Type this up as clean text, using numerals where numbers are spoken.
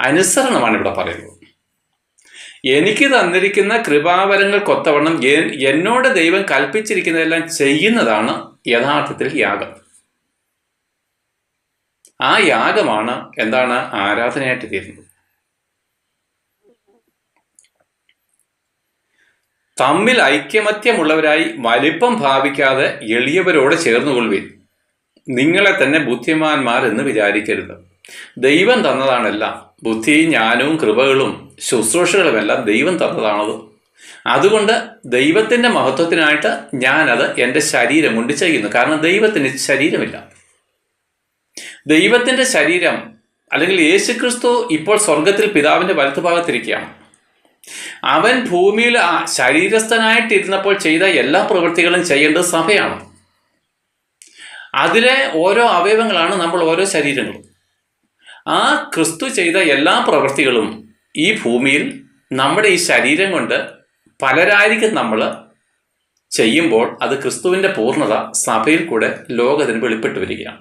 അനുസരണമാണ് ഇവിടെ പറയുന്നത്. എനിക്ക് തന്നിരിക്കുന്ന കൃപാവരങ്ങൾക്കൊത്തവണ്ണം എന്നോട് ദൈവം കൽപ്പിച്ചിരിക്കുന്നതെല്ലാം ചെയ്യുന്നതാണ് യഥാർത്ഥത്തിൽ യാഗം. ആ യാഗമാണ് എന്താണ് ആരാധനയായിട്ട് തീരുന്നത്. തമ്മിൽ ഐക്യമത്യമുള്ളവരായി വലിപ്പം ഭാവിക്കാതെ എളിയവരോട് ചേർന്നുകൊള്ളുവിൻ. നിങ്ങളെ തന്നെ ബുദ്ധിമാന്മാർ എന്ന് വിചാരിക്കരുത്. ദൈവം തന്നതാണെല്ലാം. ബുദ്ധിയും ജ്ഞാനവും കൃപകളും ശുശ്രൂഷകളുമെല്ലാം ദൈവം തന്നതാണത്. അതുകൊണ്ട് ദൈവത്തിൻ്റെ മഹത്വത്തിനായിട്ട് ഞാനത് എൻ്റെ ശരീരം കൊണ്ട് ചെയ്യുന്നു. കാരണം ദൈവത്തിന് ശരീരമില്ല. ദൈവത്തിൻ്റെ ശരീരം അല്ലെങ്കിൽ യേശുക്രിസ്തു ഇപ്പോൾ സ്വർഗത്തിൽ പിതാവിൻ്റെ വലത്തുഭാഗത്തിരിക്കുകയാണ്. അവൻ ഭൂമിയിൽ ശരീരസ്ഥനായിട്ടിരുന്നപ്പോൾ ചെയ്ത എല്ലാ പ്രവൃത്തികളും ചെയ്യേണ്ടത് സഭയാണ്. അതിലെ ഓരോ അവയവങ്ങളാണ് നമ്മൾ ഓരോ ശരീരങ്ങളും. ആ ക്രിസ്തു ചെയ്ത എല്ലാ പ്രവൃത്തികളും ഈ ഭൂമിയിൽ നമ്മുടെ ഈ ശരീരം കൊണ്ട് പലരായിരിക്കും നമ്മൾ ചെയ്യുമ്പോൾ അത് ക്രിസ്തുവിൻ്റെ പൂർണ്ണത സഭയിൽ കൂടെ ലോകത്തിന് വെളിപ്പെട്ടു വരികയാണ്.